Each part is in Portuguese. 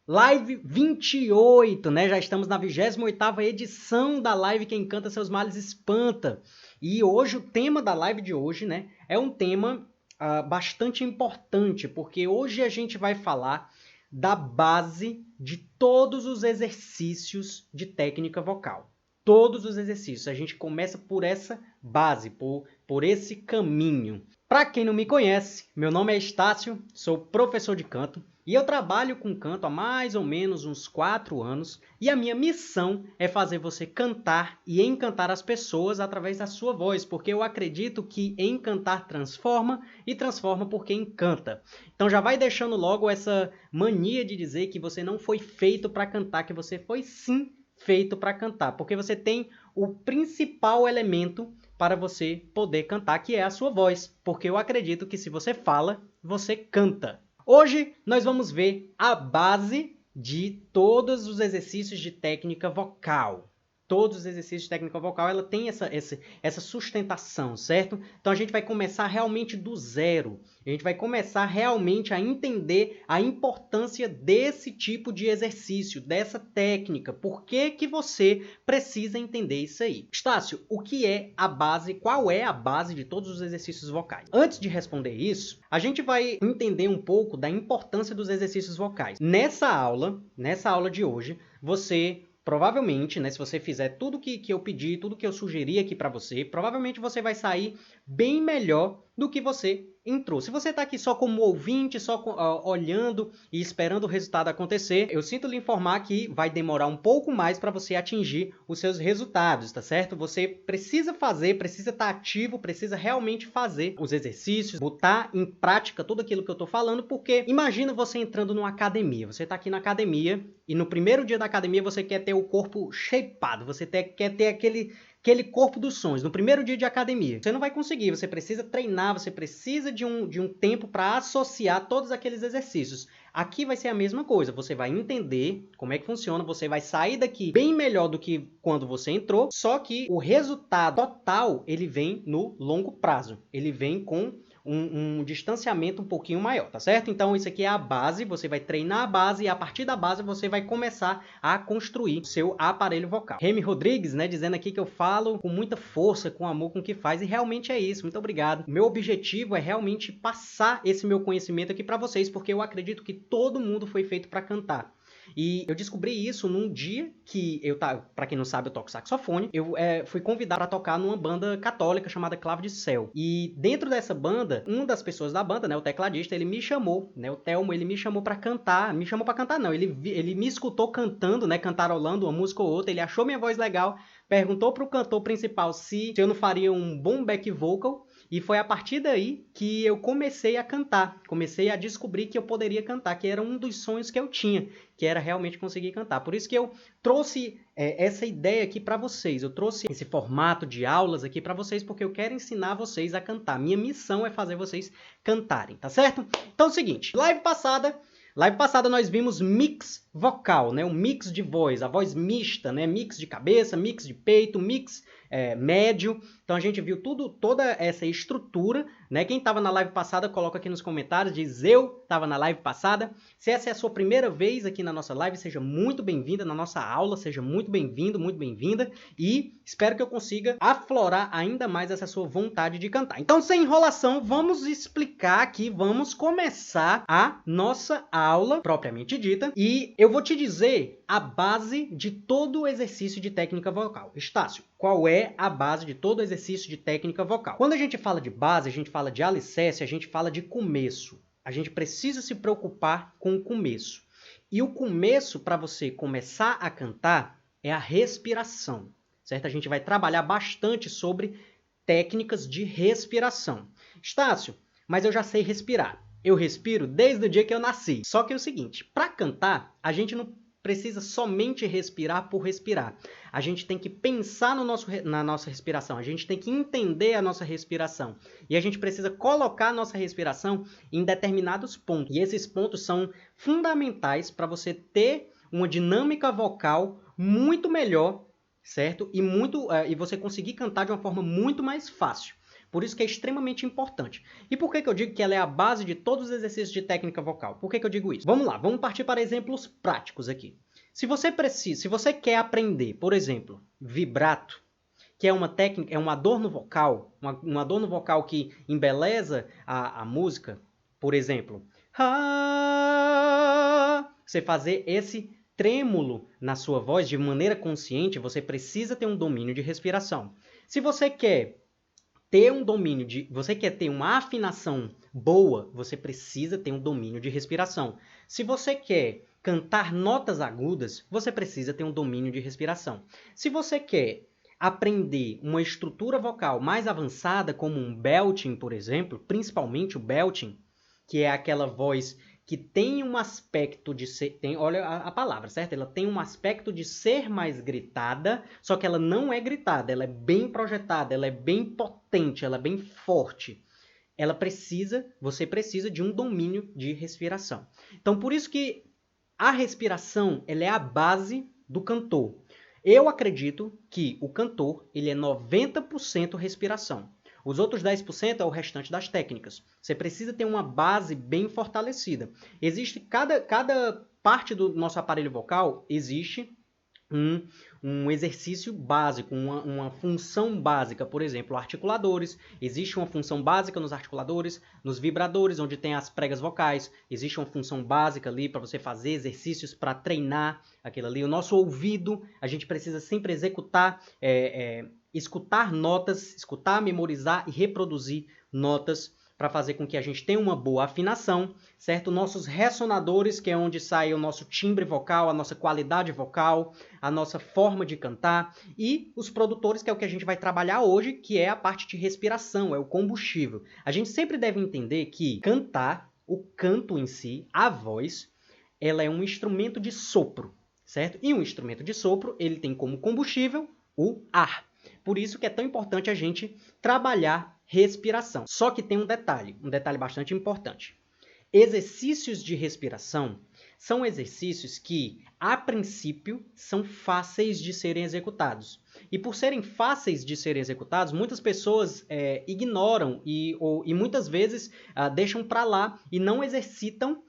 Live 28, né? Já estamos na 28ª edição da live Quem Canta Seus Males Espanta. E hoje, o tema da live de hoje, né, é um tema bastante importante, porque hoje a gente vai falar da base de todos os exercícios de técnica vocal. Todos os exercícios. A gente começa por essa base, por esse caminho. Para quem não me conhece, meu nome é Estácio, sou professor de canto e eu trabalho com canto há mais ou menos uns 4 anos e a minha missão é fazer você cantar e encantar as pessoas através da sua voz, porque eu acredito que encantar transforma e transforma porque encanta. Então já vai deixando logo essa mania de dizer que você não foi feito para cantar, que você foi sim feito para cantar, porque você tem o principal elemento para você poder cantar, que é a sua voz, porque eu acredito que se você fala, você canta. Hoje nós vamos ver a base de todos os exercícios de técnica vocal. Todos os exercícios de técnica vocal, ela tem essa sustentação, certo? Então a gente vai começar realmente do zero. A gente vai começar realmente a entender a importância desse tipo de exercício, dessa técnica. Por que que você precisa entender isso aí? Estácio, o que é a base? Qual é a base de todos os exercícios vocais? Antes de responder isso, a gente vai entender um pouco da importância dos exercícios vocais. Nessa aula de hoje, você provavelmente, né, se você fizer tudo que eu pedi, tudo que eu sugeri aqui para você, provavelmente você vai sair bem melhor do que você entrou. Se você está aqui só como ouvinte, só olhando e esperando o resultado acontecer, eu sinto lhe informar que vai demorar um pouco mais para você atingir os seus resultados, tá certo? Você precisa fazer, precisa estar ativo, precisa realmente fazer os exercícios, botar em prática tudo aquilo que eu estou falando, porque imagina você entrando numa academia. Você está aqui na academia e no primeiro dia da academia você quer ter o corpo shapeado, você quer ter aquele corpo dos sonhos, no primeiro dia de academia. Você não vai conseguir, você precisa treinar, você precisa de um tempo para associar todos aqueles exercícios. Aqui vai ser a mesma coisa, você vai entender como é que funciona, você vai sair daqui bem melhor do que quando você entrou, só que o resultado total, ele vem no longo prazo, ele vem com um distanciamento um pouquinho maior, tá certo? Então isso aqui é a base, você vai treinar a base e a partir da base você vai começar a construir o seu aparelho vocal. Remy Rodrigues, né, dizendo aqui que eu falo com muita força, com amor com o que faz, e realmente é isso, muito obrigado. O meu objetivo é realmente passar esse meu conhecimento aqui para vocês, porque eu acredito que todo mundo foi feito para cantar. E eu descobri isso num dia que para quem não sabe, eu toco saxofone. Eu fui convidado para tocar numa banda católica chamada Clave de Céu. E dentro dessa banda, uma das pessoas da banda, né, o tecladista, ele me chamou, né, o Telmo, ele me chamou para cantar. Me chamou para cantar não, ele me escutou cantando, né, cantarolando uma música ou outra, ele achou minha voz legal, perguntou pro cantor principal se eu não faria um bom back vocal. E foi a partir daí que eu comecei a cantar, comecei a descobrir que eu poderia cantar, que era um dos sonhos que eu tinha, que era realmente conseguir cantar. Por isso que eu trouxe essa ideia aqui para vocês, eu trouxe esse formato de aulas aqui para vocês, porque eu quero ensinar vocês a cantar. Minha missão é fazer vocês cantarem, tá certo? Então é o seguinte, live passada nós vimos mix vocal, né? Um mix de voz, a voz mista, né? Mix de cabeça, mix de peito, mix médio. Então a gente viu toda essa estrutura, né? Quem estava na live passada, coloca aqui nos comentários, diz eu estava na live passada. Se essa é a sua primeira vez aqui na nossa live, seja muito bem-vinda na nossa aula, seja muito bem-vindo, muito bem-vinda. E espero que eu consiga aflorar ainda mais essa sua vontade de cantar. Então, sem enrolação, vamos explicar aqui, vamos começar a nossa aula propriamente dita. E eu vou te dizer a base de todo o exercício de técnica vocal. Estácio, qual é a base de todo o exercício de técnica vocal? Quando a gente fala de base, a gente fala de alicerce, a gente fala de começo. A gente precisa se preocupar com o começo. E o começo, para você começar a cantar, é a respiração, certo? A gente vai trabalhar bastante sobre técnicas de respiração. Estácio, mas eu já sei respirar. Eu respiro desde o dia que eu nasci. Só que é o seguinte, para cantar, a gente não precisa somente respirar por respirar. A gente tem que pensar na nossa respiração, a gente tem que entender a nossa respiração. E a gente precisa colocar a nossa respiração em determinados pontos. E esses pontos são fundamentais para você ter uma dinâmica vocal muito melhor, certo? E você conseguir cantar de uma forma muito mais fácil. Por isso que é extremamente importante. E por que que eu digo que ela é a base de todos os exercícios de técnica vocal? Por que que eu digo isso? Vamos lá, vamos partir para exemplos práticos aqui. Se você quer aprender, por exemplo, vibrato, que é uma técnica, é um adorno vocal, um adorno vocal que embeleza a música, por exemplo, você fazer esse trêmulo na sua voz de maneira consciente, você precisa ter um domínio de respiração. Se você quer ter um domínio você quer ter uma afinação boa, você precisa ter um domínio de respiração. Se você quer cantar notas agudas, você precisa ter um domínio de respiração. Se você quer aprender uma estrutura vocal mais avançada, como um belting, por exemplo, principalmente o belting, que é aquela voz que tem um aspecto de ser... olha a palavra, certo? Ela tem um aspecto de ser mais gritada, só que ela não é gritada, ela é bem projetada, ela é bem potente, ela é bem forte. Você precisa de um domínio de respiração. Então, por isso que a respiração ela é a base do cantor. Eu acredito que o cantor ele é 90% respiração. Os outros 10% é o restante das técnicas. Você precisa ter uma base bem fortalecida. Existe cada parte do nosso aparelho vocal, existe um exercício básico, uma função básica. Por exemplo, articuladores. Existe uma função básica nos articuladores, nos vibradores, onde tem as pregas vocais. Existe uma função básica ali para você fazer exercícios para treinar aquilo ali. O nosso ouvido, a gente precisa sempre executar, escutar notas, escutar, memorizar e reproduzir notas para fazer com que a gente tenha uma boa afinação, certo? Nossos ressonadores, que é onde sai o nosso timbre vocal, a nossa qualidade vocal, a nossa forma de cantar, e os produtores, que é o que a gente vai trabalhar hoje, que é a parte de respiração, é o combustível. A gente sempre deve entender que cantar, o canto em si, a voz, ela é um instrumento de sopro, certo? E um instrumento de sopro, ele tem como combustível o ar. Por isso que é tão importante a gente trabalhar respiração. Só que tem um detalhe bastante importante. Exercícios de respiração são exercícios que, a princípio, são fáceis de serem executados. E por serem fáceis de serem executados, muitas pessoas ignoram e muitas vezes deixam para lá e não exercitam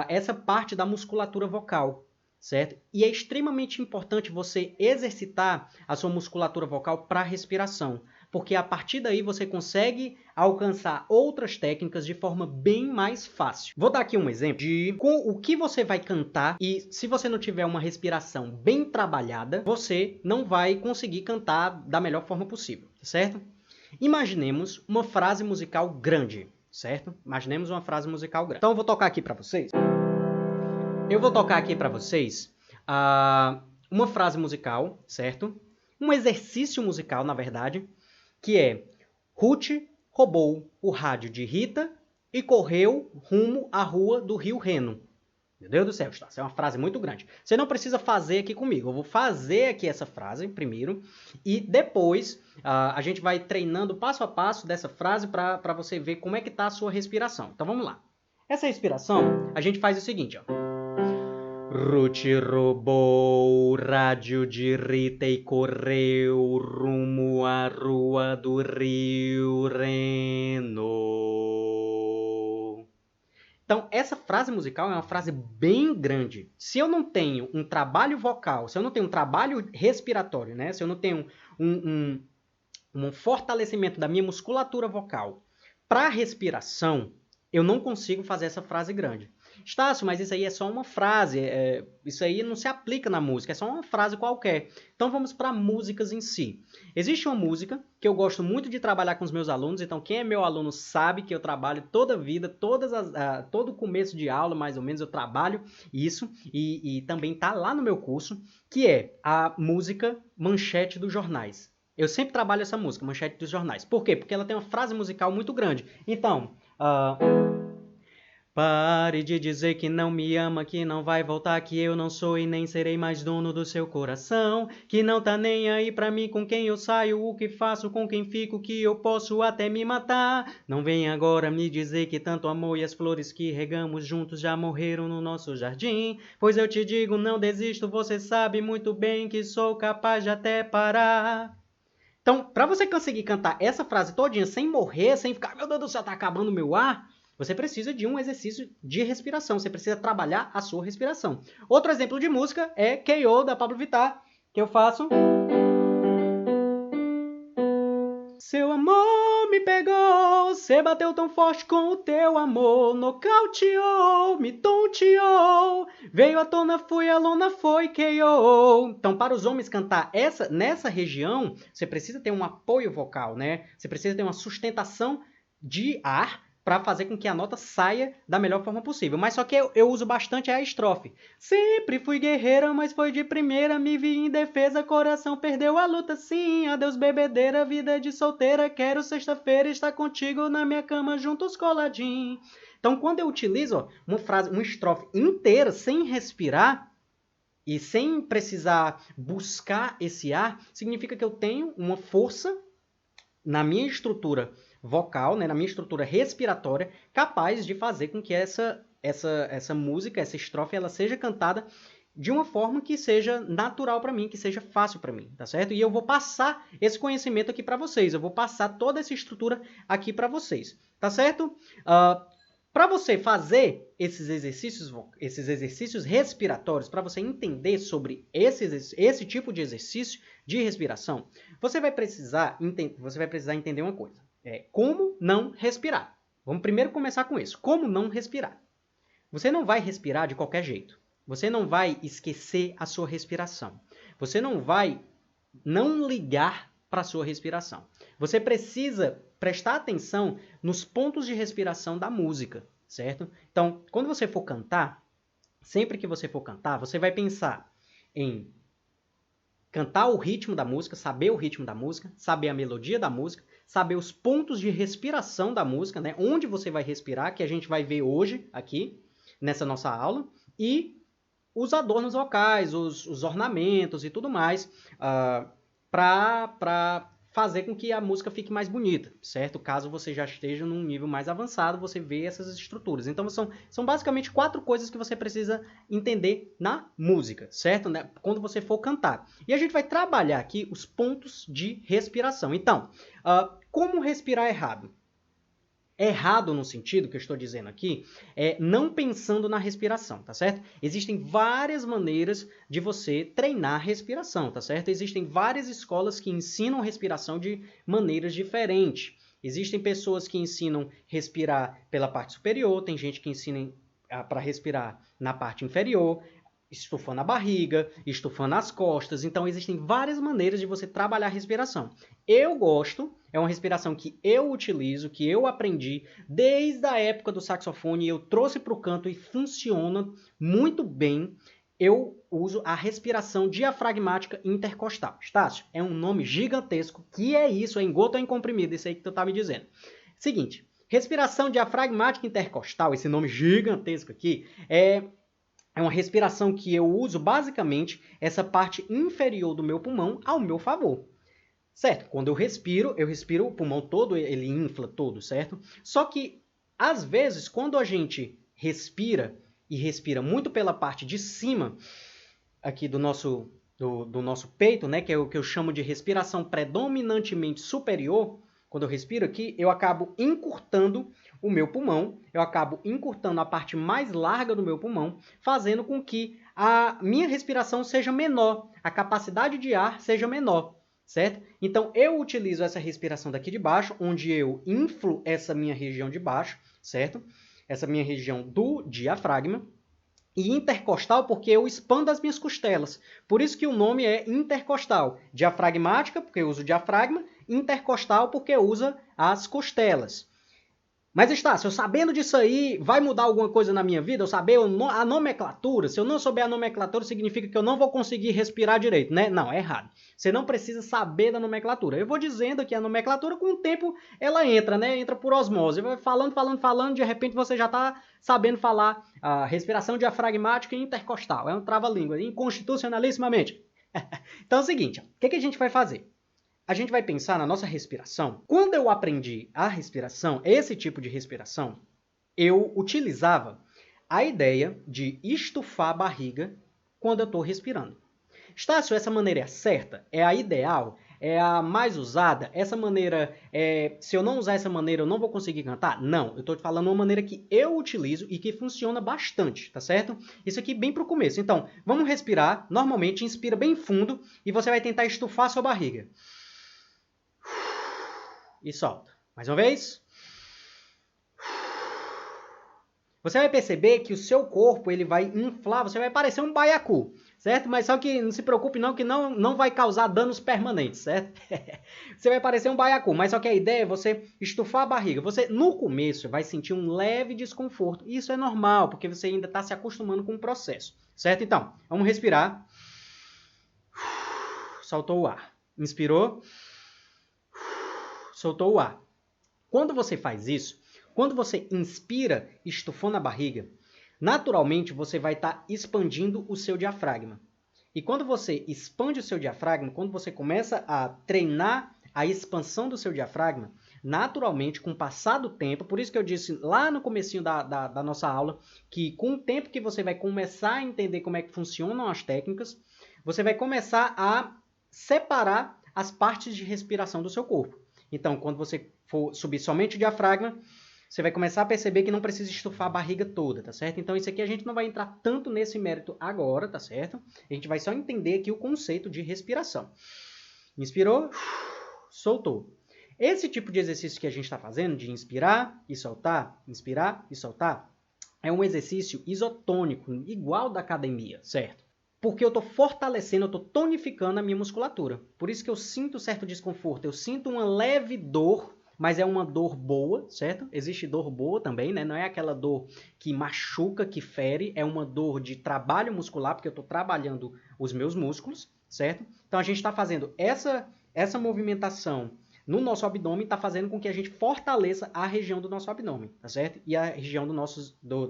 essa parte da musculatura vocal. Certo? E é extremamente importante você exercitar a sua musculatura vocal para a respiração, porque a partir daí você consegue alcançar outras técnicas de forma bem mais fácil. Vou dar aqui um exemplo de o que você vai cantar e se você não tiver uma respiração bem trabalhada, você não vai conseguir cantar da melhor forma possível, certo? Imaginemos uma frase musical grande, certo? Imaginemos uma frase musical grande. Então eu vou tocar aqui para vocês. Uma frase musical, certo? Um exercício musical, na verdade, que é: Ruth roubou o rádio de Rita e correu rumo à rua do Rio Reno. Meu Deus do céu, essa é uma frase muito grande. Você não precisa fazer aqui comigo. Eu vou fazer aqui essa frase primeiro e depois a gente vai treinando passo a passo dessa frase para você ver como é que está a sua respiração. Então vamos lá. Essa respiração, a gente faz o seguinte, ó. Ruth roubou o rádio de Rita e correu rumo à rua do Rio Reno. Então, essa frase musical é uma frase bem grande. Se eu não tenho um trabalho vocal, se eu não tenho um trabalho respiratório, né? Se eu não tenho um fortalecimento da minha musculatura vocal para respiração, eu não consigo fazer essa frase grande. Estácio, mas isso aí é só uma frase, isso aí não se aplica na música, é só uma frase qualquer. Então vamos para músicas em si. Existe uma música que eu gosto muito de trabalhar com os meus alunos, então quem é meu aluno sabe que eu trabalho toda a vida, todo começo de aula mais ou menos eu trabalho isso, e também está lá no meu curso, que é a música Manchete dos Jornais. Eu sempre trabalho essa música, Manchete dos Jornais. Por quê? Porque ela tem uma frase musical muito grande. Então... Pare de dizer que não me ama, que não vai voltar, que eu não sou e nem serei mais dono do seu coração, que não tá nem aí pra mim com quem eu saio, o que faço, com quem fico, que eu posso até me matar. Não venha agora me dizer que tanto amor e as flores que regamos juntos já morreram no nosso jardim, pois eu te digo, não desisto, você sabe muito bem que sou capaz de até parar. Então, para você conseguir cantar essa frase todinha sem morrer, sem ficar, meu Deus do céu, tá acabando o meu ar, você precisa de um exercício de respiração. Você precisa trabalhar a sua respiração. Outro exemplo de música é K.O. da Pablo Vittar, que eu faço... Seu amor me pegou, cê bateu tão forte com o teu amor, nocauteou, me tonteou, veio à tona, fui a lona, foi K.O. Então, para os homens cantar nessa região, você precisa ter um apoio vocal, né? Você precisa ter uma sustentação de ar para fazer com que a nota saia da melhor forma possível. Mas só que eu uso bastante a estrofe. Sempre fui guerreira, mas foi de primeira, me vi em defesa, coração perdeu a luta, sim, adeus bebedeira, vida de solteira, quero sexta-feira estar contigo na minha cama, juntos coladinho. Então, quando eu utilizo uma estrofe inteira, sem respirar, e sem precisar buscar esse ar, significa que eu tenho uma força na minha estrutura vocal, né, na minha estrutura respiratória, capaz de fazer com que essa música, essa estrofe, ela seja cantada de uma forma que seja natural para mim, que seja fácil para mim, tá certo? E eu vou passar esse conhecimento aqui para vocês, eu vou passar toda essa estrutura aqui para vocês, tá certo? Para você fazer esses exercícios respiratórios, para você entender sobre esse tipo de exercício de respiração, você vai precisar entender uma coisa. Como não respirar. Vamos primeiro começar com isso. Como não respirar? Você não vai respirar de qualquer jeito. Você não vai esquecer a sua respiração. Você não vai não ligar para a sua respiração. Você precisa prestar atenção nos pontos de respiração da música, certo? Então, quando você for cantar, sempre que você for cantar, você vai pensar em cantar o ritmo da música, saber o ritmo da música, saber a melodia da música, saber os pontos de respiração da música, né? Onde você vai respirar, que a gente vai ver hoje aqui, nessa nossa aula, e os adornos vocais, os ornamentos e tudo mais, para fazer com que a música fique mais bonita, certo? Caso você já esteja num nível mais avançado, você vê essas estruturas. Então, são basicamente 4 coisas que você precisa entender na música, certo? Né? Quando você for cantar. E a gente vai trabalhar aqui os pontos de respiração. Então, como respirar errado? Errado no sentido que eu estou dizendo aqui é não pensando na respiração, tá certo? Existem várias maneiras de você treinar a respiração, tá certo? Existem várias escolas que ensinam respiração de maneiras diferentes. Existem pessoas que ensinam respirar pela parte superior, tem gente que ensina para respirar na parte inferior, estufando a barriga, estufando as costas. Então, existem várias maneiras de você trabalhar a respiração. Eu gosto, é uma respiração que eu utilizo, que eu aprendi desde a época do saxofone, eu trouxe para o canto e funciona muito bem. Eu uso a respiração diafragmática intercostal. Estácio, é um nome gigantesco. Que é isso? É em gota ou em comprimido? Isso aí que tu tá me dizendo. Seguinte, respiração diafragmática intercostal, esse nome gigantesco aqui, é uma respiração que eu uso basicamente essa parte inferior do meu pulmão ao meu favor. Certo? Quando eu respiro o pulmão todo, ele infla todo, certo? Só que, às vezes, quando a gente respira, e respira muito pela parte de cima, aqui do nosso peito, né? Que é o que eu chamo de respiração predominantemente superior, quando eu respiro aqui, eu acabo encurtando o meu pulmão, eu acabo encurtando a parte mais larga do meu pulmão, fazendo com que a minha respiração seja menor, a capacidade de ar seja menor, certo? Então, eu utilizo essa respiração daqui de baixo, onde eu inflo essa minha região de baixo, certo? Essa minha região do diafragma, e intercostal porque eu expando as minhas costelas. Por isso que o nome é intercostal. Diafragmática, porque eu uso o diafragma, intercostal porque usa as costelas. Mas Estácio, eu sabendo disso aí, vai mudar alguma coisa na minha vida? Eu saber a nomenclatura? Se eu não souber a nomenclatura, significa que eu não vou conseguir respirar direito, né? Não, é errado. Você não precisa saber da nomenclatura. Eu vou dizendo aqui a nomenclatura, com o tempo ela entra, né? Entra por osmose. Vai falando, de repente você já está sabendo falar a respiração diafragmática e intercostal. É um trava-língua, inconstitucionalissimamente. Então é o seguinte, o que a gente vai fazer? A gente vai pensar na nossa respiração. Quando eu aprendi a respiração, esse tipo de respiração, eu utilizava a ideia de estufar a barriga quando eu estou respirando. Estácio, essa maneira é certa? É a ideal? é a mais usada? Essa maneira, se eu não usar essa maneira, eu não vou conseguir cantar? Não, eu estou te falando uma maneira que eu utilizo e que funciona bastante, tá certo? Isso aqui bem pro começo. Então, vamos respirar. Normalmente, inspira bem fundo e você vai tentar estufar a sua barriga. E solta. Mais uma vez. Você vai perceber que o seu corpo ele vai inflar, você vai parecer um baiacu, certo? Mas só que não se preocupe não, que não vai causar danos permanentes, certo? Você vai parecer um baiacu, mas só que a ideia é você estufar a barriga. Você, no começo, vai sentir um leve desconforto. Isso é normal, porque você ainda está se acostumando com o processo, certo? Então, vamos respirar. Soltou o ar. Inspirou. Soltou o ar. Quando você faz isso, quando você inspira estufando a barriga, naturalmente você vai estar expandindo o seu diafragma. E quando você expande o seu diafragma, quando você começa a treinar a expansão do seu diafragma, naturalmente, com o passar do tempo, por isso que eu disse lá no comecinho da nossa aula, que com o tempo que você vai começar a entender como é que funcionam as técnicas, você vai começar a separar as partes de respiração do seu corpo. Então, quando você for subir somente o diafragma, você vai começar a perceber que não precisa estufar a barriga toda, tá certo? Então, isso aqui a gente não vai entrar tanto nesse mérito agora, tá certo? A gente vai só entender aqui o conceito de respiração. Inspirou, soltou. Esse tipo de exercício que a gente está fazendo, de inspirar e soltar, é um exercício isotônico, igual da academia, certo? Porque eu estou fortalecendo, eu estou tonificando a minha musculatura. Por isso que eu sinto certo desconforto, eu sinto uma leve dor, mas é uma dor boa, certo? Existe dor boa também, né? Não é aquela dor que machuca, que fere, é uma dor de trabalho muscular, porque eu estou trabalhando os meus músculos, certo? Então, a gente está fazendo essa movimentação no nosso abdômen, está fazendo com que a gente fortaleça a região do nosso abdômen, tá certo? E a região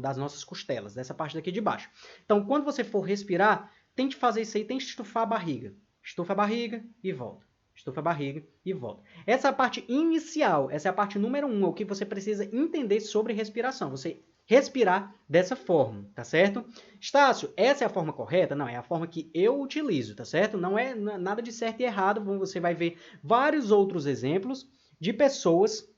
das nossas costelas, dessa parte daqui de baixo. Então, quando você for respirar, tente fazer isso aí, tente estufar a barriga. Estufa a barriga e volta. Estufa a barriga e volta. Essa é a parte inicial, essa é a parte número 1, é o que você precisa entender sobre respiração. Você respirar dessa forma, tá certo? Estácio, essa é a forma correta? Não, é a forma que eu utilizo, tá certo? Não é nada de certo e errado, você vai ver vários outros exemplos de pessoas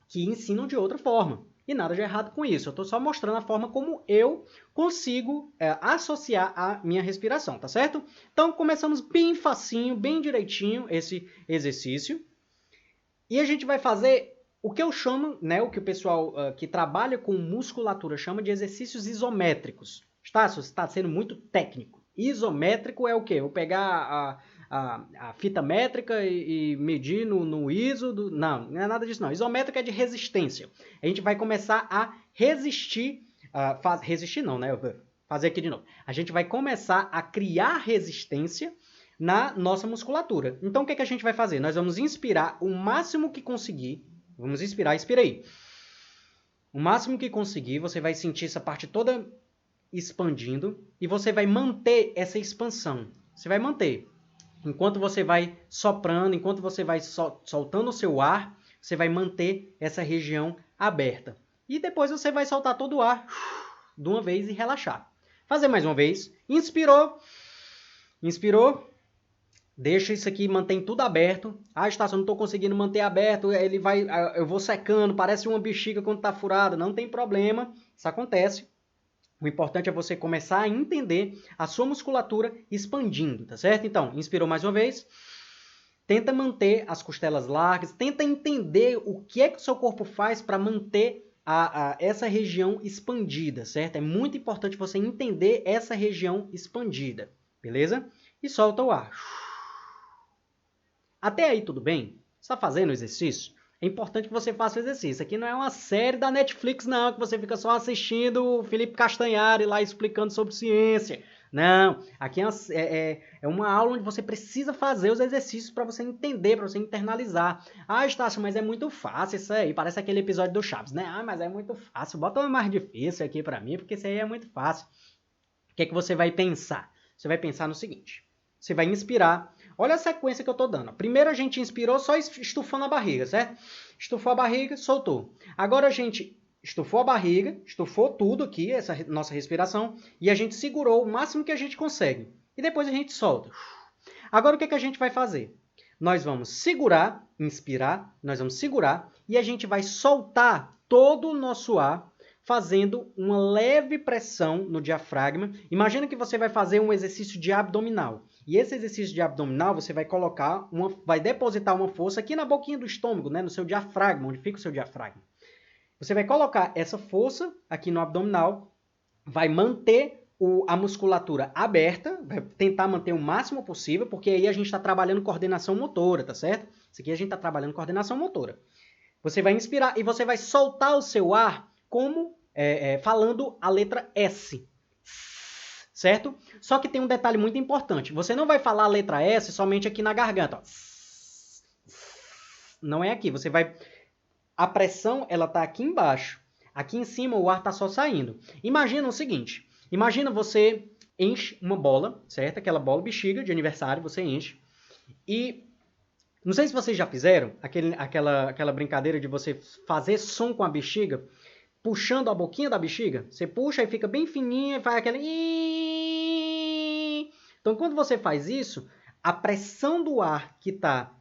que ensinam de outra forma. E nada de errado com isso. Eu estou só mostrando a forma como eu consigo associar a minha respiração, tá certo? Então, começamos bem facinho, bem direitinho esse exercício. E a gente vai fazer o que eu chamo, né, o que o pessoal que trabalha com musculatura chama de exercícios isométricos. Estácio, você está sendo muito técnico. Isométrico é o quê? Eu pegar a fita métrica e medir no ISO. Não é nada disso não. Isométrica é de resistência. A gente vai começar a resistir. Resistir não, né? Eu vou fazer aqui de novo. A gente vai começar a criar resistência na nossa musculatura. Então, o que a gente vai fazer? Nós vamos inspirar o máximo que conseguir. Vamos inspirar, inspira aí. O máximo que conseguir, você vai sentir essa parte toda expandindo e você vai manter essa expansão. Você vai manter. Enquanto você vai soprando, enquanto você vai soltando o seu ar, você vai manter essa região aberta. E depois você vai soltar todo o ar de uma vez e relaxar. Fazer mais uma vez. Inspirou. Inspirou. Deixa isso aqui, mantém tudo aberto. Ah, Estácio, eu não estou conseguindo manter aberto. Eu vou secando, parece uma bexiga quando está furada. Não tem problema, isso acontece. O importante é você começar a entender a sua musculatura expandindo, tá certo? Então, inspirou mais uma vez. Tenta manter as costelas largas. Tenta entender o que é que o seu corpo faz para manter essa região expandida, certo? É muito importante você entender essa região expandida, beleza? E solta o ar. Até aí tudo bem? Você está fazendo o exercício? É importante que você faça o exercício. Aqui não é uma série da Netflix, não, que você fica só assistindo o Felipe Castanhari lá explicando sobre ciência. Não, aqui é uma aula onde você precisa fazer os exercícios para você entender, para você internalizar. Ah, Estácio, mas é muito fácil isso aí. Parece aquele episódio do Chaves, né? Ah, mas é muito fácil. Bota uma mais difícil aqui para mim, porque isso aí é muito fácil. O que é que você vai pensar? Você vai pensar no seguinte. Você vai inspirar. Olha a sequência que eu estou dando. Primeiro a gente inspirou só estufando a barriga, certo? Estufou a barriga, soltou. Agora a gente estufou a barriga, estufou tudo aqui, essa nossa respiração, e a gente segurou o máximo que a gente consegue. E depois a gente solta. Agora o que a gente vai fazer? nós vamos segurar, inspirar, nós vamos segurar e a gente vai soltar todo o nosso ar fazendo uma leve pressão no diafragma. Imagina que você vai fazer um exercício de abdominal. E esse exercício de abdominal, você vai vai depositar uma força aqui na boquinha do estômago, né, no seu diafragma, onde fica o seu diafragma. Você vai colocar essa força aqui no abdominal, vai manter a musculatura aberta, vai tentar manter o máximo possível, porque aí a gente está trabalhando coordenação motora, tá certo? Isso aqui a gente está trabalhando coordenação motora. Você vai inspirar e você vai soltar o seu ar como falando a letra S, certo? Só que tem um detalhe muito importante. Você não vai falar a letra S somente aqui na garganta. Ó. Não é aqui. Você vai... A pressão, ela tá aqui embaixo. Aqui em cima, o ar tá só saindo. Imagina o seguinte. Imagina você enche uma bola, certo? Aquela bola bexiga de aniversário, você enche. E... Não sei se vocês já fizeram aquela brincadeira de você fazer som com a bexiga, puxando a boquinha da bexiga. Você puxa e fica bem fininha e faz aquela... Então, quando você faz isso, a pressão do ar que está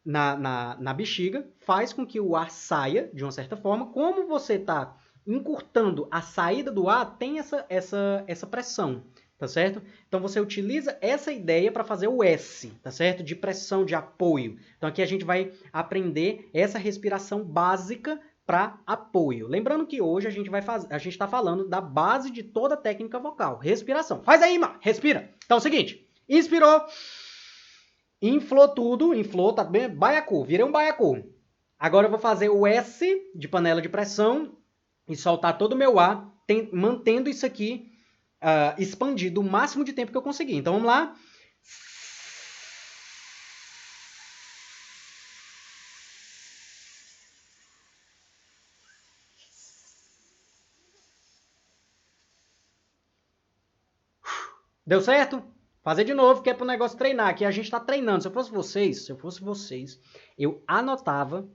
na bexiga faz com que o ar saia de uma certa forma. Como você está encurtando a saída do ar, tem essa pressão. Tá certo? Então, você utiliza essa ideia para fazer o S, tá certo? De pressão, de apoio. Então, aqui a gente vai aprender essa respiração básica para apoio. Lembrando que hoje a gente está falando da base de toda a técnica vocal, respiração. Faz aí, Ima, respira. Então, é o seguinte, inspirou, inflou tudo, tá bem? Baiacu, virei um baiacu. Agora eu vou fazer o S de panela de pressão e soltar todo o meu ar, mantendo isso aqui expandido o máximo de tempo que eu conseguir. Então, vamos lá. Deu certo? Fazer de novo, que é para o negócio treinar. Aqui a gente está treinando. Se eu fosse vocês, eu anotava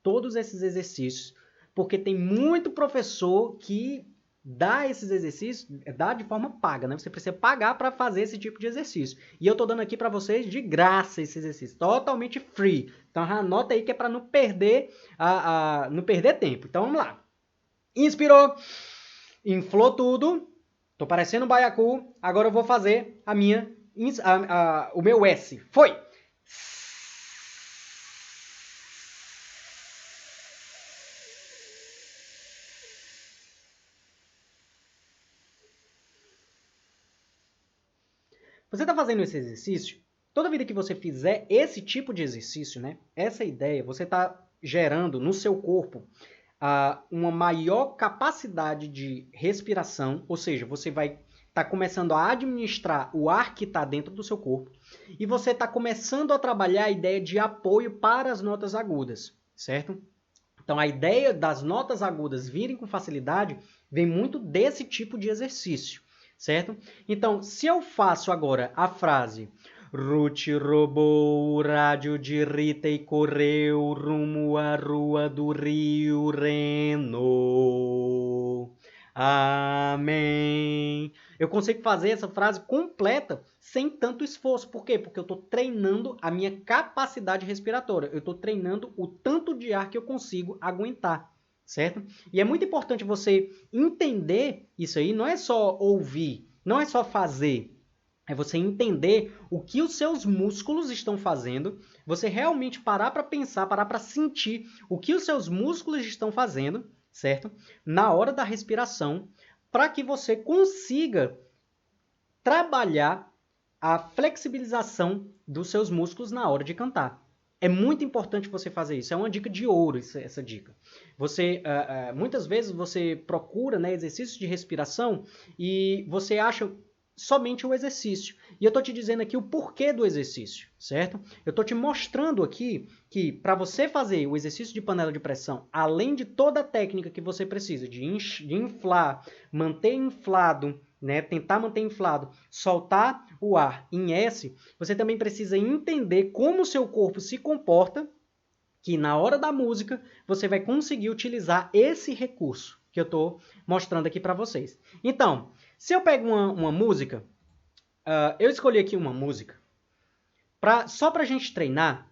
todos esses exercícios, porque tem muito professor que dá esses exercícios, dá de forma paga, né? Você precisa pagar para fazer esse tipo de exercício. E eu estou dando aqui para vocês de graça esse exercício, totalmente free. Então anota aí que é para não perder não perder tempo. Então vamos lá. Inspirou, inflou tudo. Tô parecendo um baiacu. Agora eu vou fazer o meu S. Foi! Você está fazendo esse exercício, toda vida que você fizer esse tipo de exercício, né, essa ideia, você está gerando no seu corpo uma maior capacidade de respiração, ou seja, você vai estar começando a administrar o ar que está dentro do seu corpo e você está começando a trabalhar a ideia de apoio para as notas agudas, certo? Então, a ideia das notas agudas virem com facilidade vem muito desse tipo de exercício, certo? Então, se eu faço agora a frase Ruth roubou o rádio de Rita e correu rumo à rua do Rio Reno. Amém. Eu consigo fazer essa frase completa sem tanto esforço. Por quê? Porque eu estou treinando a minha capacidade respiratória. Eu estou treinando o tanto de ar que eu consigo aguentar, certo? E é muito importante você entender isso aí. Não é só ouvir, não é só fazer. É você entender o que os seus músculos estão fazendo, você realmente parar para pensar, parar para sentir o que os seus músculos estão fazendo, certo? Na hora da respiração, para que você consiga trabalhar a flexibilização dos seus músculos na hora de cantar. É muito importante você fazer isso. É uma dica de ouro essa dica. Você, muitas vezes você procura, né, exercícios de respiração e você acha somente o exercício. E eu estou te dizendo aqui o porquê do exercício, certo? Eu estou te mostrando aqui que para você fazer o exercício de panela de pressão, além de toda a técnica que você precisa de inflar, manter inflado, né, tentar manter inflado, soltar o ar em S, você também precisa entender como o seu corpo se comporta, que na hora da música você vai conseguir utilizar esse recurso que eu estou mostrando aqui para vocês. Então, se eu pego uma música, eu escolhi aqui uma música só para a gente treinar,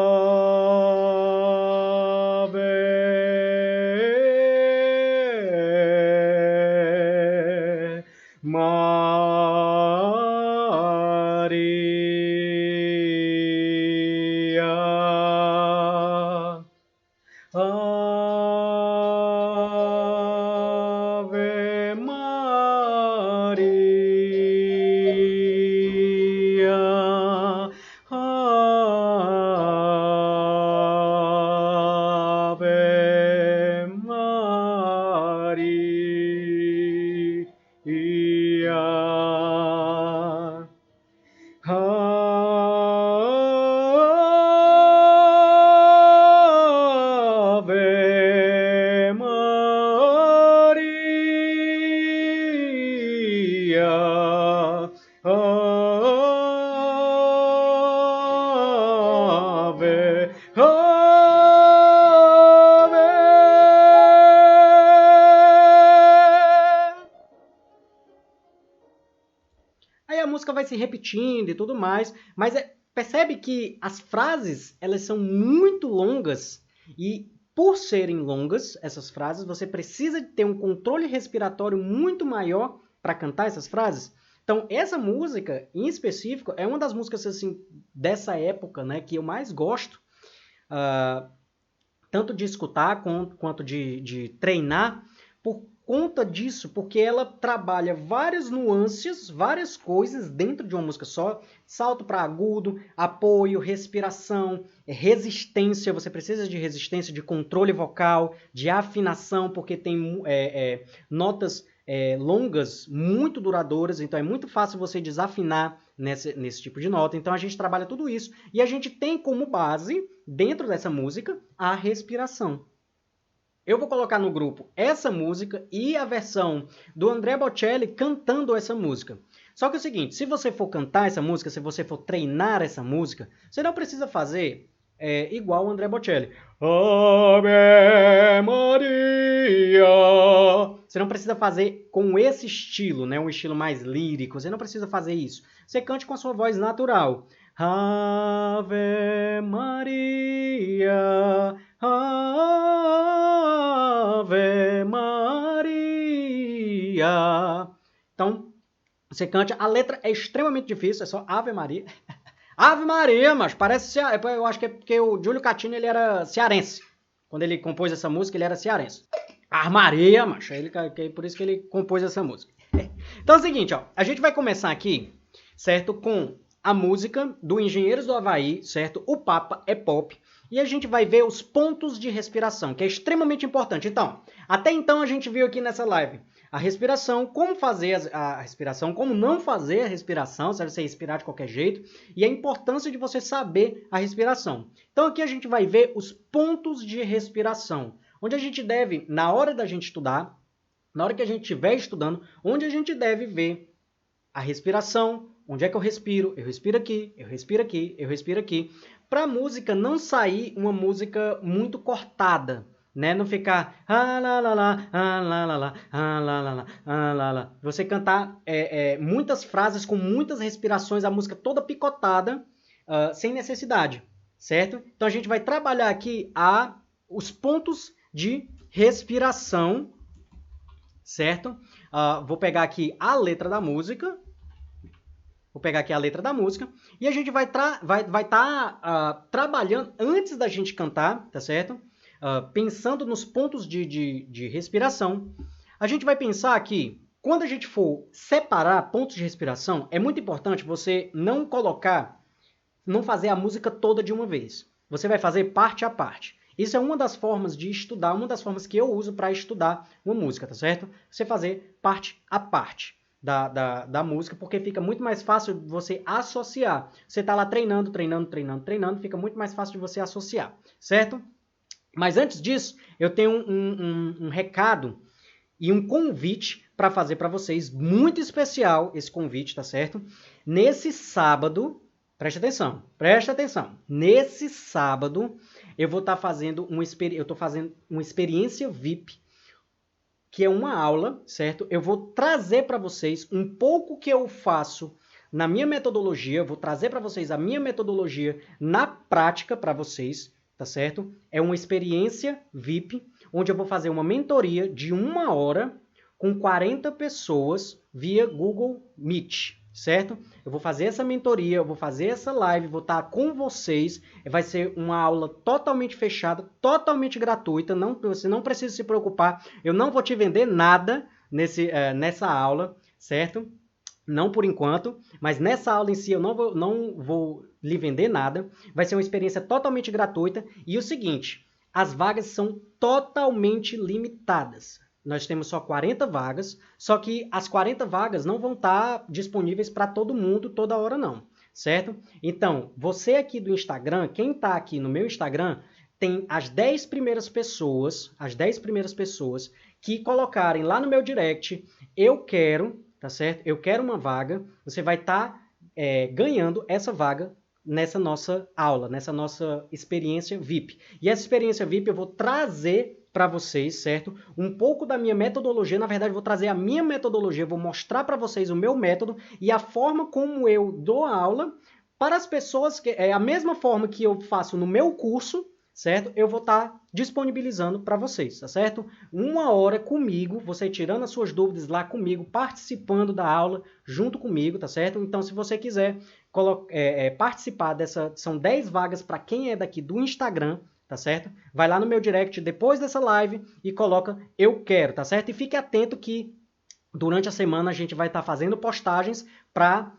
música vai se repetindo e tudo mais, mas percebe que as frases, elas são muito longas e por serem longas, essas frases, você precisa ter um controle respiratório muito maior para cantar essas frases. Então, essa música, em específico, é uma das músicas assim, dessa época, né, que eu mais gosto, tanto de escutar quanto de treinar, por conta disso, porque ela trabalha várias nuances, várias coisas dentro de uma música só, salto para agudo, apoio, respiração, resistência, você precisa de resistência, de controle vocal, de afinação, porque tem notas longas, muito duradouras, então é muito fácil você desafinar nesse tipo de nota, então a gente trabalha tudo isso, e a gente tem como base, dentro dessa música, a respiração. Eu vou colocar no grupo essa música e a versão do Andrea Bocelli cantando essa música. Só que é o seguinte, se você for cantar essa música, se você for treinar essa música, você não precisa fazer igual o Andrea Bocelli. Ave Maria. Você não precisa fazer com esse estilo, né? Um estilo mais lírico. Você não precisa fazer isso. Você cante com a sua voz natural. Ave Maria, Ave Maria. Então, você cante. A letra é extremamente difícil, é só Ave Maria. Ave Maria, mas parece... Eu acho que é porque o Júlio Catino, ele era cearense. Quando ele compôs essa música, ele era cearense. Ave Maria, mas por isso que ele compôs essa música. Então é o seguinte, ó. A gente vai começar aqui, certo? Com a música do Engenheiros do Havaí, certo? O Papa é Pop. E a gente vai ver os pontos de respiração, que é extremamente importante. Então, até então a gente viu aqui nessa live a respiração, como fazer a respiração, como não fazer a respiração, se você respirar de qualquer jeito, e a importância de você saber a respiração. Então aqui a gente vai ver os pontos de respiração, onde a gente deve, na hora da gente estudar, na hora que a gente estiver estudando, onde a gente deve ver a respiração, onde é que eu respiro aqui, eu respiro aqui, eu respiro aqui, para a música não sair uma música muito cortada, né? Não ficar você cantar muitas frases com muitas respirações, a música toda picotada, sem necessidade, certo? Então a gente vai trabalhar aqui os pontos de respiração, certo? Vou pegar aqui a letra da música. E a gente vai estar trabalhando antes da gente cantar, tá certo? Pensando nos pontos de respiração. A gente vai pensar que quando a gente for separar pontos de respiração, é muito importante você não fazer a música toda de uma vez. Você vai fazer parte a parte. Isso é uma das formas de estudar, uma das formas que eu uso para estudar uma música, tá certo? Você fazer parte a parte da música, porque fica muito mais fácil você associar. Você está lá treinando, fica muito mais fácil de você associar, certo? Mas antes disso, eu tenho um recado e um convite para fazer para vocês, muito especial esse convite, tá certo? Nesse sábado, preste atenção, nesse sábado eu vou estar fazendo uma experiência VIP, que é uma aula, certo? Eu vou trazer para vocês um pouco que eu faço na minha metodologia, eu vou trazer para vocês a minha metodologia na prática para vocês, tá certo? É uma experiência VIP, onde eu vou fazer uma mentoria de 1 hora com 40 pessoas via Google Meet, certo? Eu vou fazer essa mentoria, eu vou fazer essa live, vou estar com vocês, vai ser uma aula totalmente fechada, totalmente gratuita, você não precisa se preocupar, eu não vou te vender nada nessa aula, certo? Não por enquanto, mas nessa aula em si eu não vou lhe vender nada, vai ser uma experiência totalmente gratuita, e o seguinte, as vagas são totalmente limitadas. Nós temos só 40 vagas, só que as 40 vagas não vão estar disponíveis para todo mundo toda hora não, certo? Então, você aqui do Instagram, quem está aqui no meu Instagram, tem as 10 primeiras pessoas que colocarem lá no meu direct, eu quero, tá certo? Eu quero uma vaga, você vai estar ganhando essa vaga nessa nossa aula, nessa nossa experiência VIP. E essa experiência VIP eu vou trazer para vocês, certo? Um pouco da minha metodologia, na verdade, vou trazer a minha metodologia, vou mostrar para vocês o meu método e a forma como eu dou a aula para as pessoas, que é a mesma forma que eu faço no meu curso, certo? Eu vou estar disponibilizando para vocês, tá certo? 1 hora comigo, você tirando as suas dúvidas lá comigo, participando da aula junto comigo, tá certo? Então, se você quiser participar dessa, são 10 vagas para quem é daqui do Instagram, tá certo? Vai lá no meu direct depois dessa live e coloca eu quero, tá certo? E fique atento que durante a semana a gente vai estar fazendo postagens para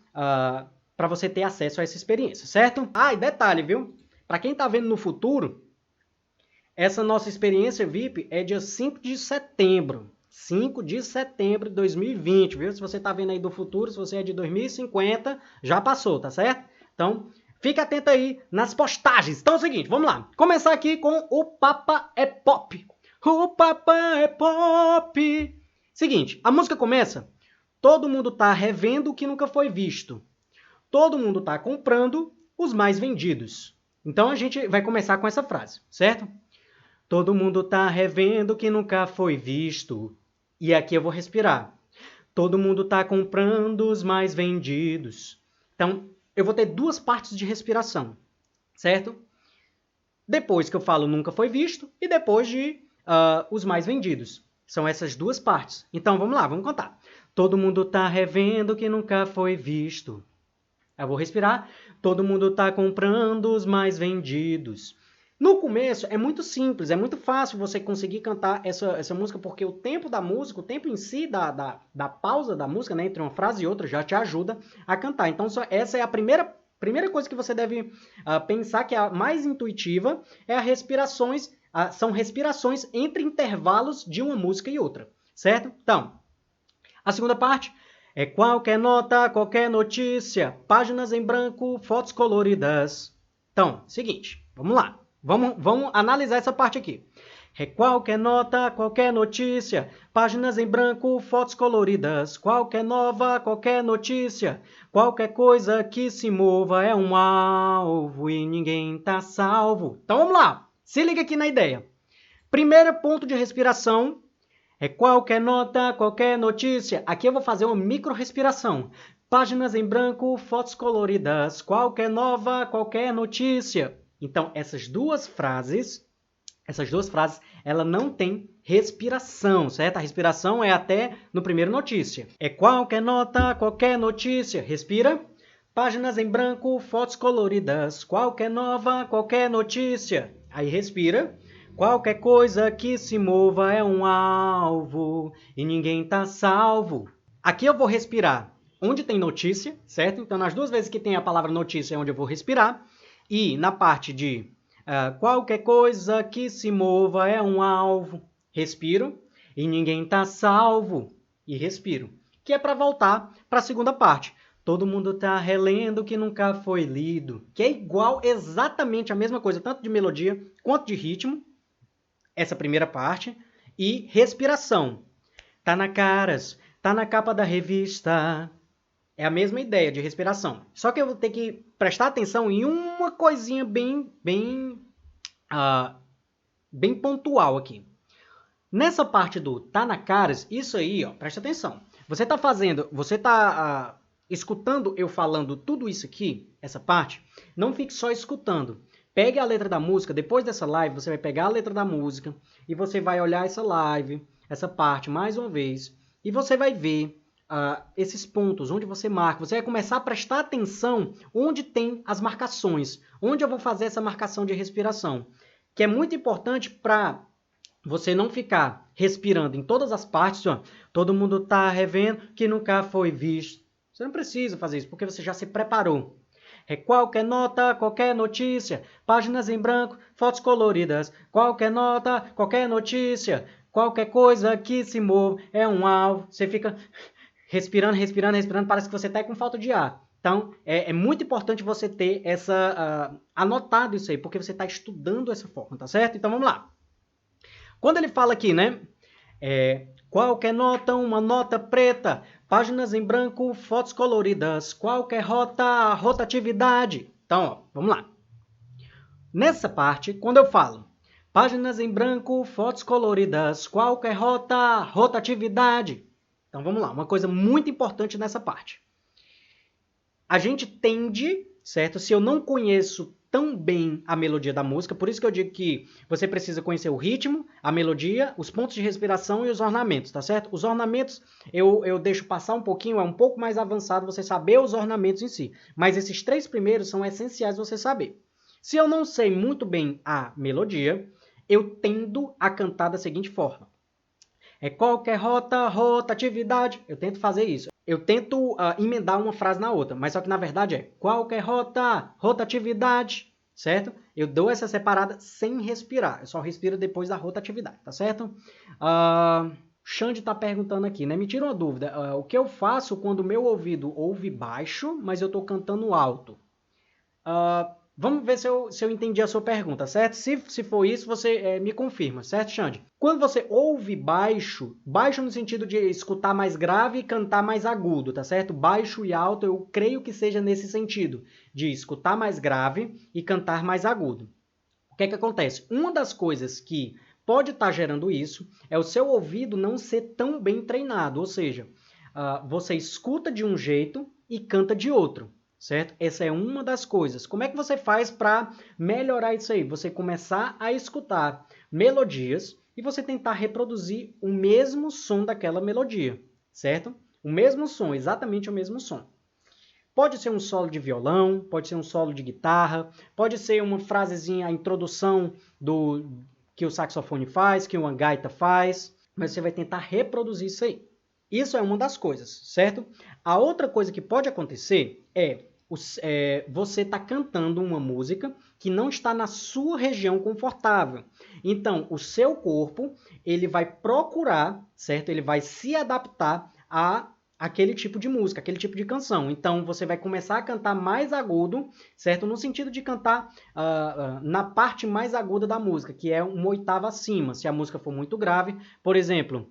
você ter acesso a essa experiência, certo? Ah, e detalhe, viu? Para quem está vendo no futuro, essa nossa experiência VIP é dia 5 de setembro. 5 de setembro de 2020, viu? Se você está vendo aí do futuro, se você é de 2050, já passou, tá certo? Então, fique atento aí nas postagens. Então é o seguinte, vamos lá. Começar aqui com o Papa é Pop. O Papa é Pop. Seguinte, a música começa, todo mundo tá revendo o que nunca foi visto. Todo mundo tá comprando os mais vendidos. Então a gente vai começar com essa frase, certo? Todo mundo tá revendo o que nunca foi visto. E aqui eu vou respirar. Todo mundo tá comprando os mais vendidos. Então, eu vou ter 2 partes de respiração, certo? Depois que eu falo nunca foi visto e depois de os mais vendidos. São essas 2 partes. Então, vamos lá, vamos contar. Todo mundo tá revendo o que nunca foi visto. Eu vou respirar. Todo mundo tá comprando os mais vendidos. No começo é muito simples, é muito fácil você conseguir cantar essa música, porque o tempo da música, o tempo em si da pausa da música, né, entre uma frase e outra, já te ajuda a cantar. Então, essa é a primeira coisa que você deve pensar, que é a mais intuitiva, é as respirações, são respirações entre intervalos de uma música e outra, certo? Então, a segunda parte é qualquer nota, qualquer notícia, páginas em branco, fotos coloridas. Então, seguinte, vamos lá. Vamos analisar essa parte aqui. É qualquer nota, qualquer notícia, páginas em branco, fotos coloridas, qualquer nova, qualquer notícia, qualquer coisa que se mova é um alvo e ninguém tá salvo. Então vamos lá, se liga aqui na ideia. Primeiro ponto de respiração é qualquer nota, qualquer notícia. Aqui eu vou fazer uma micro respiração. Páginas em branco, fotos coloridas, qualquer nova, qualquer notícia. Então, essas duas frases, ela não tem respiração, certo? A respiração é até no primeiro notícia. É qualquer nota, qualquer notícia. Respira. Páginas em branco, fotos coloridas, qualquer nova, qualquer notícia. Aí respira. Qualquer coisa que se mova é um alvo e ninguém tá salvo. Aqui eu vou respirar onde tem notícia, certo? Então, nas 2 vezes que tem a palavra notícia é onde eu vou respirar. E na parte de qualquer coisa que se mova é um alvo, respiro. E ninguém tá salvo, e respiro. Que é para voltar para a segunda parte. Todo mundo tá relendo o que nunca foi lido. Que é igual, exatamente a mesma coisa, tanto de melodia quanto de ritmo. Essa primeira parte. E respiração. Tá na caras, tá na capa da revista. É a mesma ideia de respiração. Só que eu vou ter que prestar atenção em uma coisinha bem pontual aqui. Nessa parte do tá na caras, isso aí, ó, presta atenção. Você tá escutando eu falando tudo isso aqui, essa parte, não fique só escutando. Pegue a letra da música, depois dessa live, você vai pegar a letra da música e você vai olhar essa live, essa parte mais uma vez, e você vai ver esses pontos, onde você marca. Você vai começar a prestar atenção onde tem as marcações, onde eu vou fazer essa marcação de respiração, que é muito importante para você não ficar respirando em todas as partes. Ó, todo mundo tá revendo que nunca foi visto. Você não precisa fazer isso, porque você já se preparou. É qualquer nota, qualquer notícia, páginas em branco, fotos coloridas, qualquer nota, qualquer notícia, qualquer coisa que se move é um alvo. Você fica respirando, parece que você está com falta de ar. Então, é muito importante você ter anotado isso aí, porque você está estudando essa forma, tá certo? Então, vamos lá. Quando ele fala aqui, né? Qualquer nota, uma nota preta, páginas em branco, fotos coloridas, qualquer rota, rotatividade. Então, ó, vamos lá. Nessa parte, quando eu falo Páginas em branco, fotos coloridas, qualquer rota, rotatividade. Então vamos lá, uma coisa muito importante nessa parte. A gente tende, certo? Se eu não conheço tão bem a melodia da música, por isso que eu digo que você precisa conhecer o ritmo, a melodia, os pontos de respiração e os ornamentos, tá certo? Os ornamentos eu deixo passar um pouquinho, é um pouco mais avançado você saber os ornamentos em si, mas esses 3 primeiros são essenciais você saber. Se eu não sei muito bem a melodia, eu tendo a cantar da seguinte forma. É qualquer rota, rotatividade. Eu tento fazer isso. Eu tento emendar uma frase na outra, mas só que na verdade é qualquer rota, rotatividade, certo? Eu dou essa separada sem respirar. Eu só respiro depois da rotatividade, tá certo? Xande está perguntando aqui, né? Me tira uma dúvida. O que eu faço quando o meu ouvido ouve baixo, mas eu estou cantando alto? Vamos ver se eu entendi a sua pergunta, certo? Se for isso, você me confirma, certo, Xande? Quando você ouve baixo, baixo no sentido de escutar mais grave e cantar mais agudo, tá certo? Baixo e alto, eu creio que seja nesse sentido, de escutar mais grave e cantar mais agudo. O que é que acontece? Uma das coisas que pode estar gerando isso é o seu ouvido não ser tão bem treinado, ou seja, você escuta de um jeito e canta de outro. Certo? Essa é uma das coisas. Como é que você faz para melhorar isso aí? Você começar a escutar melodias e você tentar reproduzir o mesmo som daquela melodia, certo? O mesmo som, exatamente o mesmo som. Pode ser um solo de violão, pode ser um solo de guitarra, pode ser uma frasezinha, a introdução que o saxofone faz, que uma gaita faz, mas você vai tentar reproduzir isso aí. Isso é uma das coisas, certo? A outra coisa que pode acontecer é você está cantando uma música que não está na sua região confortável. Então, o seu corpo, ele vai procurar, certo? Ele vai se adaptar a aquele tipo de música, aquele tipo de canção. Então, você vai começar a cantar mais agudo, certo? No sentido de cantar na parte mais aguda da música, que é uma oitava acima. Se a música for muito grave, por exemplo,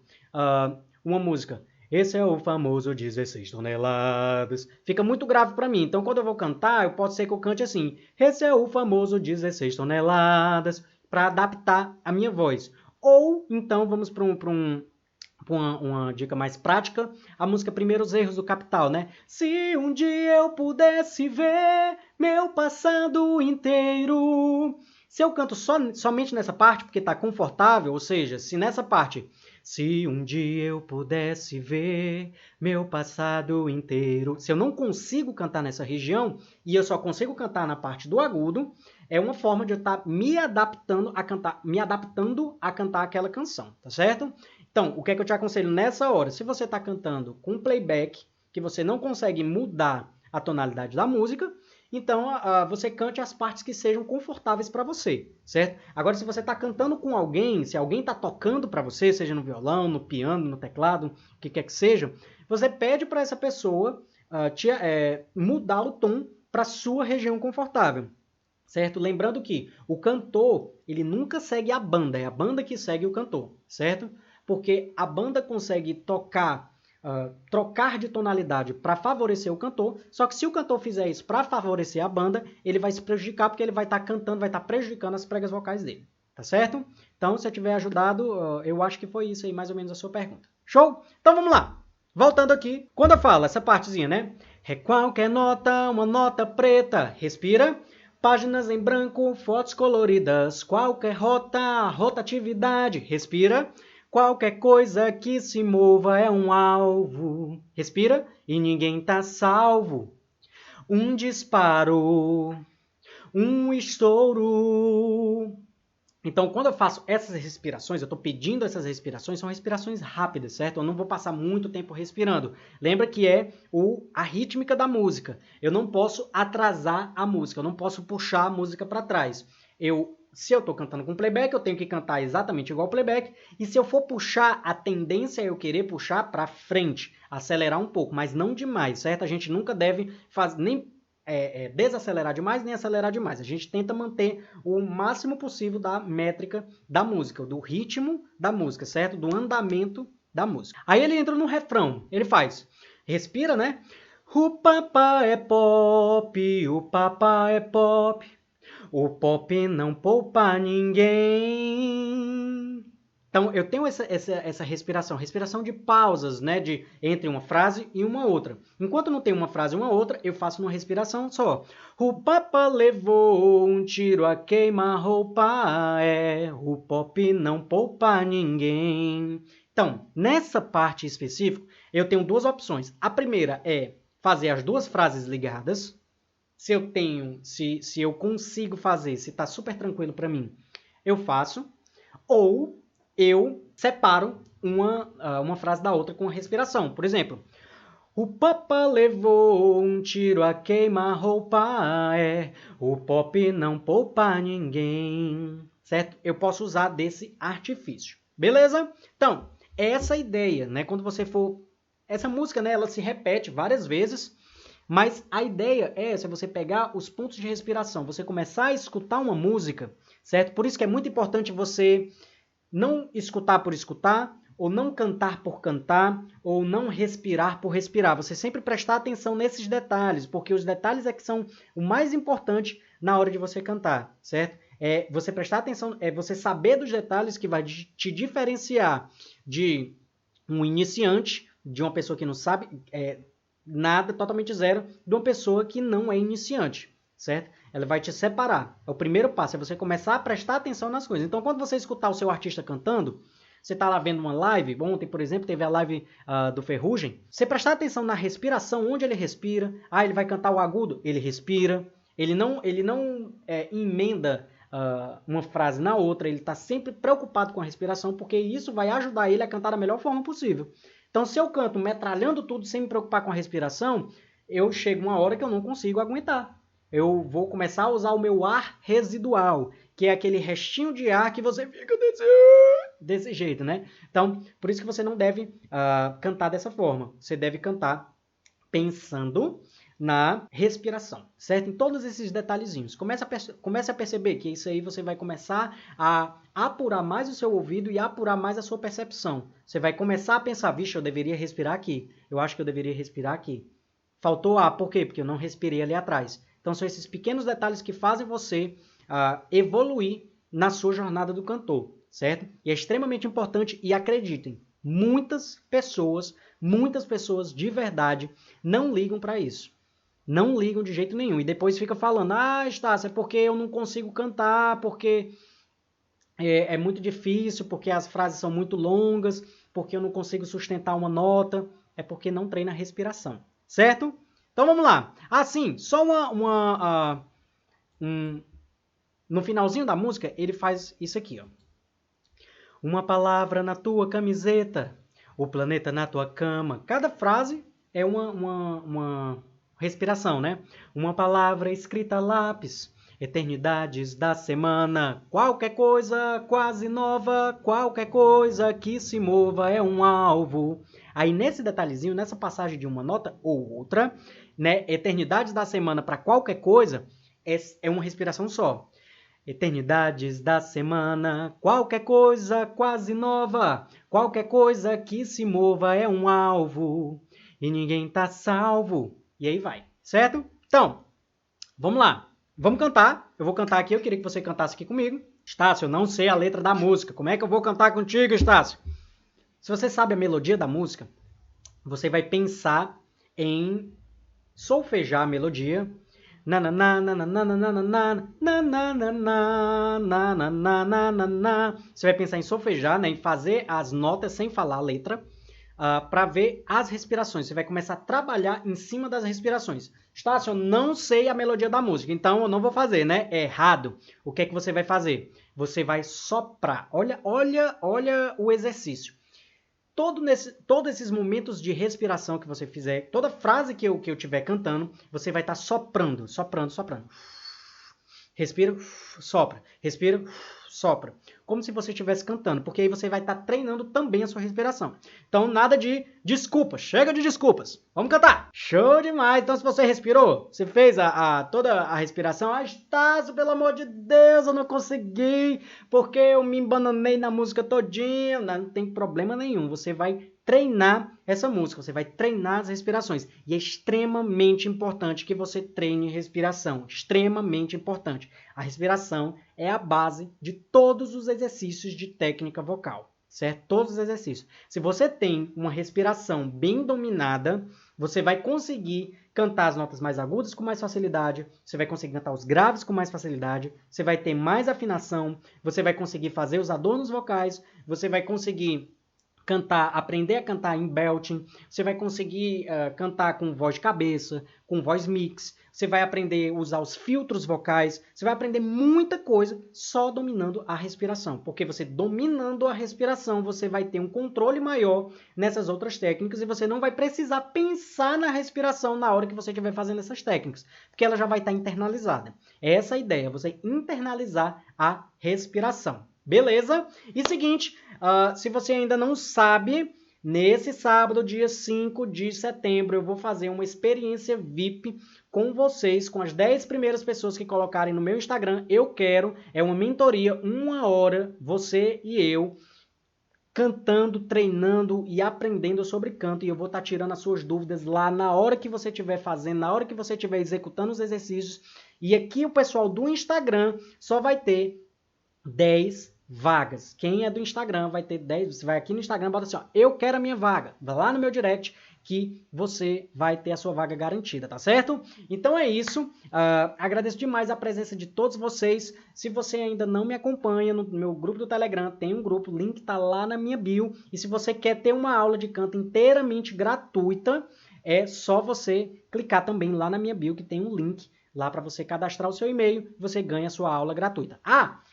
uma música... Esse é o famoso 16 toneladas. Fica muito grave para mim. Então, quando eu vou cantar, pode ser que eu cante assim. Esse é o famoso 16 toneladas. Para adaptar a minha voz. Ou, então, vamos para uma dica mais prática. A música Primeiros Erros do Capital, né? Se um dia eu pudesse ver meu passado inteiro. Se eu canto somente nessa parte, porque está confortável, ou seja, se nessa parte... Se um dia eu pudesse ver meu passado inteiro. Se eu não consigo cantar nessa região e eu só consigo cantar na parte do agudo, é uma forma de eu estar me adaptando a cantar aquela canção, tá certo? Então, o que é que eu te aconselho nessa hora? Se você está cantando com playback, que você não consegue mudar a tonalidade da música, então você cante as partes que sejam confortáveis para você, certo? Agora, se você está cantando com alguém, se alguém está tocando para você, seja no violão, no piano, no teclado, o que quer que seja, você pede para essa pessoa mudar o tom para a sua região confortável, certo? Lembrando que o cantor, ele nunca segue a banda, é a banda que segue o cantor, certo? Porque a banda consegue trocar de tonalidade para favorecer o cantor, só que se o cantor fizer isso para favorecer a banda, ele vai se prejudicar porque ele vai estar cantando, vai estar prejudicando as pregas vocais dele, tá certo? Então, se eu tiver ajudado, eu acho que foi isso aí mais ou menos a sua pergunta. Show? Então vamos lá. Voltando aqui, quando eu falo essa partezinha, né? É qualquer nota, uma nota preta, respira. Páginas em branco, fotos coloridas, qualquer rota, rotatividade, respira. Qualquer coisa que se mova é um alvo. Respira e ninguém tá salvo. Um disparo, um estouro. Então, quando eu faço essas respirações, eu estou pedindo essas respirações, são respirações rápidas, certo? Eu não vou passar muito tempo respirando. Lembra que é a rítmica da música. Eu não posso atrasar a música, eu não posso puxar a música para trás. Se eu estou cantando com playback, eu tenho que cantar exatamente igual ao playback. E se eu for puxar, a tendência é eu querer puxar para frente, acelerar um pouco, mas não demais, certo? A gente nunca deve nem desacelerar demais, nem acelerar demais. A gente tenta manter o máximo possível da métrica da música, do ritmo da música, certo? Do andamento da música. Aí ele entra no refrão, ele faz, respira, né? O papá é pop, o papá é pop. O pop não poupa ninguém. Então, eu tenho essa respiração de pausas, né, entre uma frase e uma outra. Enquanto não tem uma frase e uma outra, eu faço uma respiração só. O papa levou um tiro a queima-roupa, o pop não poupa ninguém. Então, nessa parte específica, eu tenho duas opções. A primeira é fazer as duas frases ligadas. Se eu consigo fazer, se está super tranquilo para mim, eu faço. Ou eu separo uma frase da outra com a respiração. Por exemplo, o papa levou um tiro a queima-roupa, o pop não poupa ninguém. Certo? Eu posso usar desse artifício. Beleza? Então, essa ideia, né? Quando você for... Essa música, né? Ela se repete várias vezes, mas a ideia é essa, você pegar os pontos de respiração, você começar a escutar uma música, certo? Por isso que é muito importante você não escutar por escutar, ou não cantar por cantar, ou não respirar por respirar. Você sempre prestar atenção nesses detalhes, porque os detalhes é que são o mais importante na hora de você cantar, certo? É você prestar atenção, é você saber dos detalhes que vai te diferenciar de um iniciante, de uma pessoa que não sabe nada, totalmente zero, de uma pessoa que não é iniciante, certo? Ela vai te separar. O primeiro passo é você começar a prestar atenção nas coisas. Então, quando você escutar o seu artista cantando, você está lá vendo uma live, ontem, por exemplo, teve a live do Ferrugem, você prestar atenção na respiração, onde ele respira, ele vai cantar o agudo, ele respira, ele não emenda uma frase na outra, ele está sempre preocupado com a respiração, porque isso vai ajudar ele a cantar da melhor forma possível. Então, se eu canto metralhando tudo sem me preocupar com a respiração, eu chego uma hora que eu não consigo aguentar. Eu vou começar a usar o meu ar residual, que é aquele restinho de ar que você fica desse jeito, né? Então, por isso que você não deve cantar dessa forma. Você deve cantar pensando na respiração, certo? Em todos esses detalhezinhos. Comece a perceber que isso aí você vai começar a apurar mais o seu ouvido e apurar mais a sua percepção. Você vai começar a pensar, vixe, eu deveria respirar aqui. Eu acho que eu deveria respirar aqui. Faltou ar, por quê? Porque eu não respirei ali atrás. Então, são esses pequenos detalhes que fazem você evoluir na sua jornada do cantor, certo? E é extremamente importante, e acreditem, muitas pessoas de verdade não ligam para isso. Não ligam de jeito nenhum. E depois fica falando, Estácio, é porque eu não consigo cantar, porque é muito difícil, porque as frases são muito longas, porque eu não consigo sustentar uma nota. É porque não treina a respiração, certo? Então vamos lá. Sim, só no finalzinho da música, ele faz isso aqui, ó. Uma palavra na tua camiseta, o planeta na tua cama. Cada frase é uma respiração, né? Uma palavra escrita a lápis, eternidades da semana. Qualquer coisa quase nova, qualquer coisa que se mova é um alvo. Aí nesse detalhezinho, nessa passagem de uma nota ou outra, né? Eternidades da semana para qualquer coisa é uma respiração só. Eternidades da semana, qualquer coisa quase nova, qualquer coisa que se mova é um alvo, e ninguém tá salvo. E aí vai, certo? Então, vamos lá. Vamos cantar. Eu vou cantar aqui, eu queria que você cantasse aqui comigo. Estácio, eu não sei a letra da música. Como é que eu vou cantar contigo, Estácio? Se você sabe a melodia da música, você vai pensar em solfejar a melodia. Você vai pensar em solfejar, né, em fazer as notas sem falar a letra, para ver as respirações. Você vai começar a trabalhar em cima das respirações. Estácio, eu não sei a melodia da música, então eu não vou fazer, né? É errado. O que é que você vai fazer? Você vai soprar. Olha o exercício. Todos esses momentos de respiração que você fizer, toda frase que eu estiver cantando, você vai estar soprando. Respira, sopra. Respira, sopra. Como se você estivesse cantando, porque aí você vai estar treinando também a sua respiração. Então, nada de desculpas. Chega de desculpas. Vamos cantar. Show demais. Então, se você respirou, você fez toda a respiração. Estácio, pelo amor de Deus, eu não consegui, porque eu me embananei na música todinha. Não tem problema nenhum. Você vai treinar essa música, você vai treinar as respirações. E é extremamente importante que você treine respiração, extremamente importante. A respiração é a base de todos os exercícios de técnica vocal, certo? Todos os exercícios. Se você tem uma respiração bem dominada, você vai conseguir cantar as notas mais agudas com mais facilidade, você vai conseguir cantar os graves com mais facilidade, você vai ter mais afinação, você vai conseguir fazer os adornos vocais, você vai conseguir aprender a cantar em belting, você vai conseguir cantar com voz de cabeça, com voz mix, você vai aprender a usar os filtros vocais, você vai aprender muita coisa só dominando a respiração, porque você dominando a respiração, você vai ter um controle maior nessas outras técnicas e você não vai precisar pensar na respiração na hora que você estiver fazendo essas técnicas, porque ela já vai estar internalizada. Essa é a ideia, você internalizar a respiração. Beleza? E seguinte, se você ainda não sabe, nesse sábado, dia 5 de setembro, eu vou fazer uma experiência VIP com vocês, com as 10 primeiras pessoas que colocarem no meu Instagram. É uma mentoria, 1 hora, você e eu, cantando, treinando e aprendendo sobre canto. E eu vou estar tirando as suas dúvidas lá na hora que você estiver fazendo, na hora que você estiver executando os exercícios. E aqui o pessoal do Instagram só vai ter 10 vagas. Quem é do Instagram vai ter 10. Você vai aqui no Instagram e bota assim, ó, eu quero a minha vaga. Vai lá no meu direct que você vai ter a sua vaga garantida, tá certo? Então é isso. Agradeço demais a presença de todos vocês. Se você ainda não me acompanha no meu grupo do Telegram, tem um grupo, o link tá lá na minha bio. E se você quer ter uma aula de canto inteiramente gratuita, é só você clicar também lá na minha bio, que tem um link lá para você cadastrar o seu e-mail, você ganha a sua aula gratuita.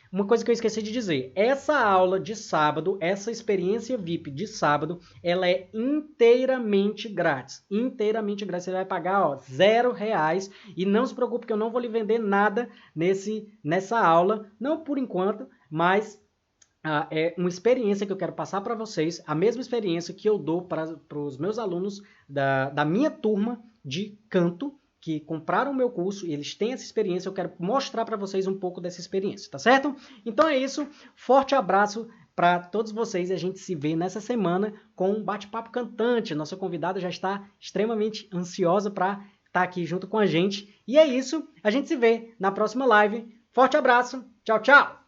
Uma coisa que eu esqueci de dizer, essa aula de sábado, essa experiência VIP de sábado, ela é inteiramente grátis. Inteiramente grátis, você vai pagar R$0 e não se preocupe que eu não vou lhe vender nada nessa aula, não por enquanto, mas é uma experiência que eu quero passar para vocês, a mesma experiência que eu dou para os meus alunos da minha turma de canto, que compraram o meu curso e eles têm essa experiência, eu quero mostrar para vocês um pouco dessa experiência, tá certo? Então é isso, forte abraço para todos vocês e a gente se vê nessa semana com um bate-papo cantante. Nossa convidada já está extremamente ansiosa para estar aqui junto com a gente. E é isso, a gente se vê na próxima live. Forte abraço, tchau, tchau!